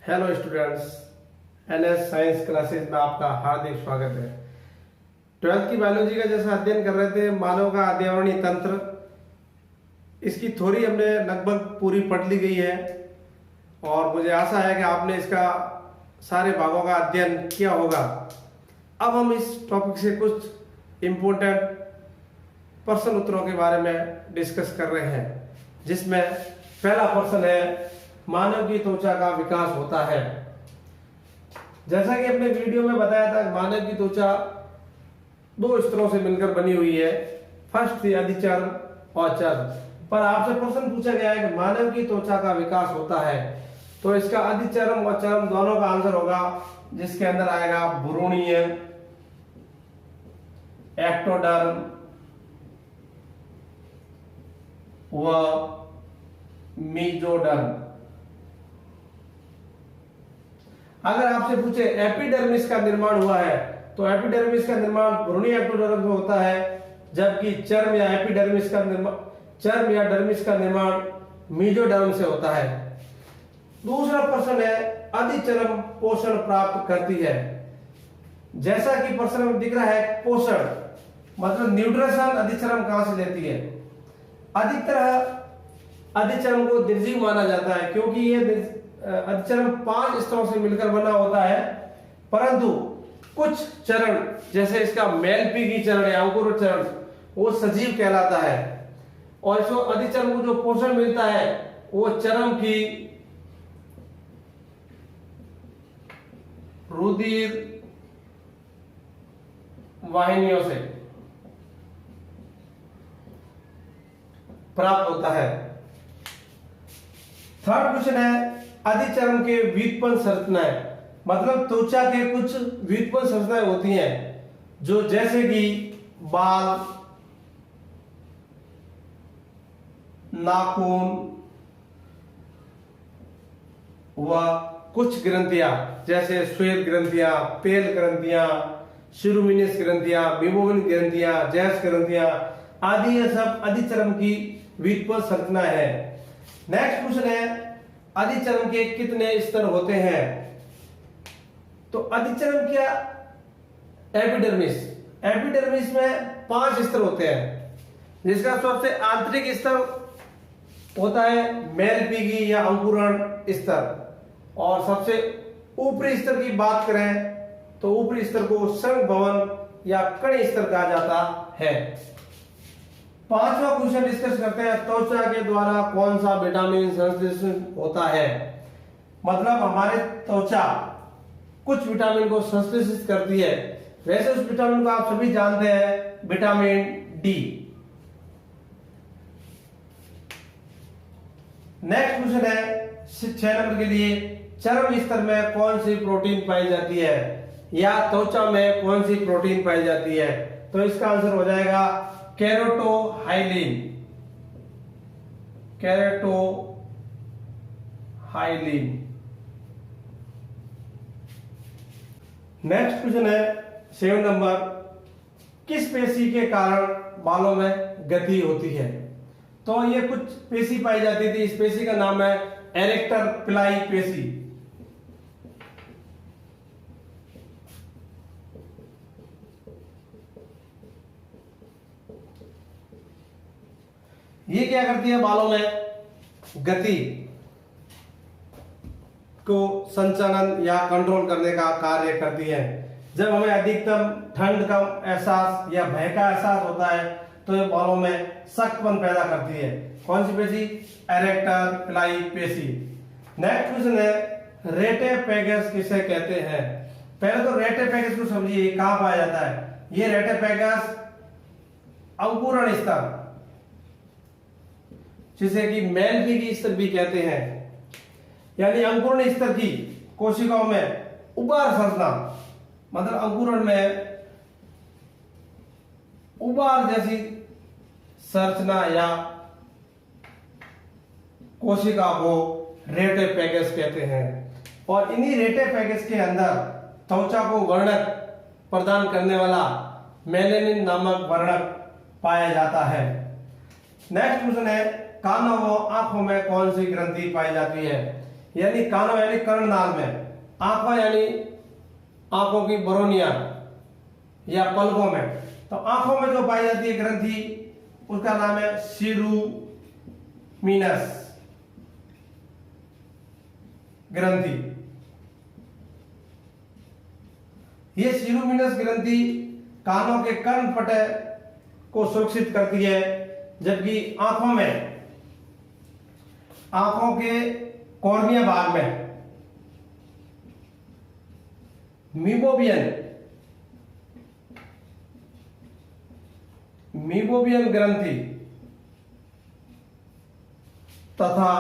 Hello students, NS science classes में आपका हार्दिक स्वागत है। 12th की बायोलॉजी का जैसा अध्ययन कर रहे थे, मानव का आद्यावरणीय तंत्र, इसकी थ्योरी हमने लगभग पूरी पढ़ ली गई है और मुझे आशा है कि आपने इसका सारे भागों का अध्ययन किया होगा। अब हम इस टॉपिक से कुछ इम्पोर्टेंट प्रश्न उत्तरों के बारे में डिस्कस कर रहे हैं, जिसमें पहला प्रश्न है, मानव की त्वचा का विकास होता है। जैसा कि अपने वीडियो में बताया था, मानव की त्वचा दो स्तरों से मिलकर बनी हुई है। फर्स्ट थी अधिचर्म और चर्म। पर आपसे प्रश्न पूछा गया है कि मानव की त्वचा का विकास होता है, तो इसका अधिचर्म और चर्म दोनों का आंसर होगा, जिसके अंदर आएगा भ्रूणीय, एक्टोडर्म व मीजोडर्म। अगर आपसे पूछे एपिडर्मिस का निर्माण हुआ है, तो एपिडर्मिस का निर्माण भ्रूणीय एक्टोडर्म में होता है, जबकि चर्म या डर्मिस का निर्माण मीजोडर्म से होता है। दूसरा प्रश्न है, अधिचर्म पोषण प्राप्त करती है। जैसा कि प्रश्न में दिख रहा है, पोषण मतलब न्यूट्रिशन अधिचर्म कहां से लेती है। अधिकतर अधिचर्म को निर्जीव माना जाता है, क्योंकि ये अधिचर्म 5 स्तरों से मिलकर बना होता है, परंतु कुछ चरण जैसे इसका मेलपीगी चरण या अंकुर चरण वो सजीव कहलाता है, और इसको अधिचर्म को जो पोषण मिलता है वो चरम की रुधिर वाहिनियों से प्राप्त होता है। थर्ड क्वेश्चन है, अधिचर्म के व्युत्पन्न संरचनाएं, मतलब त्वचा के कुछ व्युत्पन्न संरचनाएं होती हैं, जो जैसे कि बाल, नाखून व कुछ ग्रंथियां जैसे श्वेत ग्रंथियां, तेल ग्रंथियां, शिरोमिनस ग्रंथियां, बिबोविन ग्रंथियां, जैस ग्रंथियां आदि, ये सब अधिचर्म की व्युत्पन्न संरचना है। नेक्स्ट क्वेश्चन है, अधिचर्म के कितने स्तर होते हैं। तो अधिचर्म क्या, एपिडर्मिस में 5 स्तर होते हैं, जिसका सबसे आंतरिक स्तर होता है मेलपीगी या अंकुरण स्तर, और सबसे ऊपरी स्तर की बात करें तो ऊपरी स्तर को संघभवन या कण स्तर कहा जाता है। 5वां क्वेश्चन डिस्कस करते हैं, त्वचा के द्वारा कौन सा विटामिन संश्लेषण होता है। मतलब हमारे त्वचा कुछ विटामिन को संश्लेषित करती है। वैसे उस विटामिन को आप सभी जानते हैं, विटामिन डी। नेक्स्ट क्वेश्चन है 6 नंबर के लिए, चर्म स्तर में कौन सी प्रोटीन पाई जाती है, या त्वचा में कौन सी प्रोटीन पाई जाती है। तो इसका आंसर हो जाएगा केराटोहाइलिन। नेक्स्ट क्वेश्चन है 7 नंबर, किस पेशी के कारण बालों में गति होती है। तो ये कुछ पेशी पाई जाती थी, इस पेशी का नाम है एरेक्टर पिलाई पेशी। ये क्या करती है, बालों में गति को संचालन या कंट्रोल करने का कार्य करती है। जब हमें अधिकतम ठंड का एहसास या भय का एहसास होता है, तो ये बालों में सख्तपन पैदा करती है। कौन सी पेशी, एरेक्टर पिलाई पेशी। नेक्स्ट क्वेश्चन है, रेटेपेगस किसे कहते हैं। पहले तो रेटेपेगस को समझिए, कहां पाया जाता है। ये रेटेपेगस अंकुरण स्तर, जिसे कि मेलपीगी स्तर भी कहते हैं, यानी अंकुरण स्तर की कोशिकाओं में उबार संरचना, मतलब अंकुरण में उबार जैसी संरचना या कोशिका को रेटेपेगस कहते हैं। और इन्हीं रेटेपेगस के अंदर त्वचा को वर्णक प्रदान करने वाला मेलेनिन नामक वर्णक पाया जाता है। नेक्स्ट क्वेश्चन है, कानों व आंखों में कौन सी ग्रंथि पाई जाती है। यानी कानों यानी कर्णनाल में, आंखों यानी आंखों की बरोनिया या पलकों में। तो आंखों में जो पाई जाती है ग्रंथि उसका नाम है सीरूमिनस ग्रंथि। ये सीरूमिनस ग्रंथि कानों के कर्णपटल को सुरक्षित करती है, जबकि आंखों के कॉर्निया भाग में मीबोबियन ग्रंथि तथा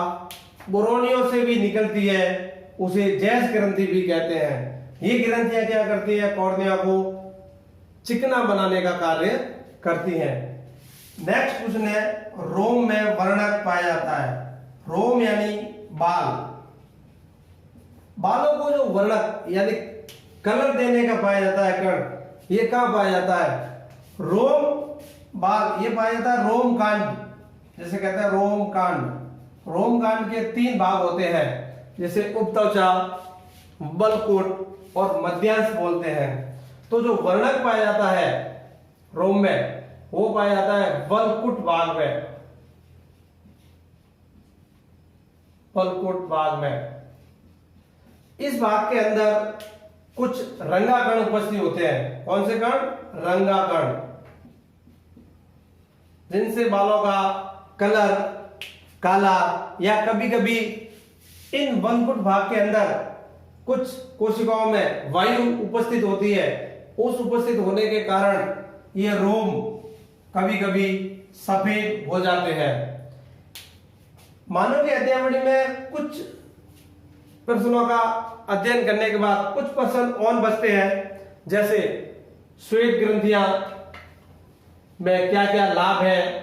बोरोनियो से भी निकलती है, उसे जैस ग्रंथि भी कहते हैं। ये ग्रंथियां क्या करती है? कॉर्निया को चिकना बनाने का कार्य करती हैं। नेक्स्ट क्वेश्चन है, रोम में वर्णक पाया जाता है। रोम यानी बाल, बालों को जो वर्णक यानी कलर देने का पाया जाता है कण, ये कहां पाया जाता है? रोम बाल ये पाया जाता है रोम कांड, जैसे कहते हैं रोम कांड। रोम कांड के 3 भाग होते हैं, जैसे उपत्वचा, बलकुट और मध्यांश बोलते हैं। तो जो वर्णक पाया जाता है रोम में वो पाया जाता है बलकुट भाग में, बलकुट भाग में। इस भाग के अंदर कुछ रंगाकण उपस्थित होते हैं। कौन से कण? रंगाकण, जिनसे बालों का कलर काला या कभी कभी इन बलकुट भाग के अंदर कुछ कोशिकाओं में वायु उपस्थित होती है। उस उपस्थित होने के कारण ये रोम कभी कभी सफेद हो जाते हैं। मानव की अध्ययनावली में कुछ प्रश्नों का अध्ययन करने के बाद कुछ प्रश्न और बचते हैं, जैसे श्वेत ग्रंथियां में क्या क्या लाभ है,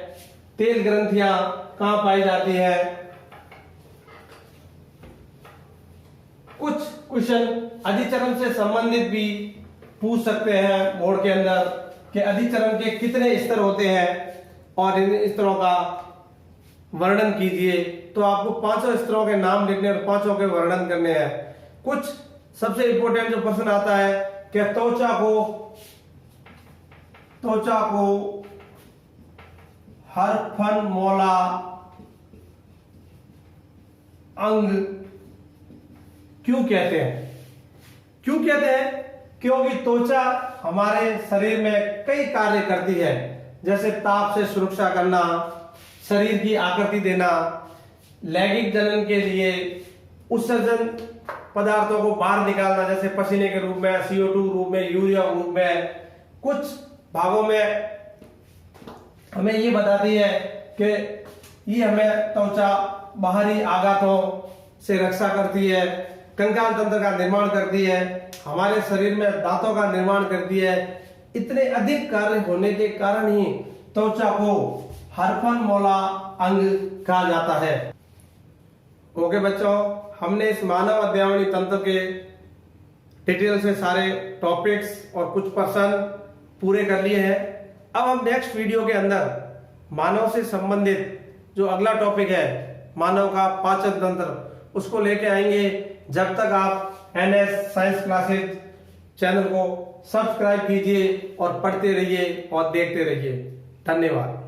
तेल ग्रंथियां कहां पाई जाती है। कुछ क्वेश्चन अधिचरण से संबंधित भी पूछ सकते हैं बोर्ड के अंदर कि अधिचरण के कितने स्तर होते हैं और इन स्तरों का वर्णन कीजिए। तो आपको 5 स्तरों के नाम लिखने और 5 के वर्णन करने हैं। कुछ सबसे इंपॉर्टेंट जो प्रश्न आता है कि त्वचा को हरफनमौला अंग क्यों कहते हैं? क्यों कहते हैं? क्योंकि त्वचा हमारे शरीर में कई कार्य करती है, जैसे ताप से सुरक्षा करना, शरीर की आकृति देना, लैंगिक जनन के लिए उत्सर्जन पदार्थों को बाहर निकालना, जैसे पसीने के रूप में, CO2 रूप में, यूरिया रूप में। कुछ भागों में हमें ये बताती है कि ये हमें त्वचा बाहरी आघातों से रक्षा करती है, कंकाल तंत्र का निर्माण करती है, हमारे शरीर में दांतों का निर्माण करती है। इतने अधिक कार्य होने के कारण ही त्वचा को हरफनमौला अंग कहा जाता है। ओके बच्चों, हमने इस मानव अध्ययनावली तंत्र के डिटेल से सारे टॉपिक्स और कुछ प्रश्न पूरे कर लिए हैं। अब हम नेक्स्ट वीडियो के अंदर मानव से संबंधित जो अगला टॉपिक है, मानव का पाचन तंत्र, उसको लेके आएंगे। जब तक आप NS साइंस क्लासेज चैनल को सब्सक्राइब कीजिए और पढ़ते रहिए और देखते रहिए। धन्यवाद।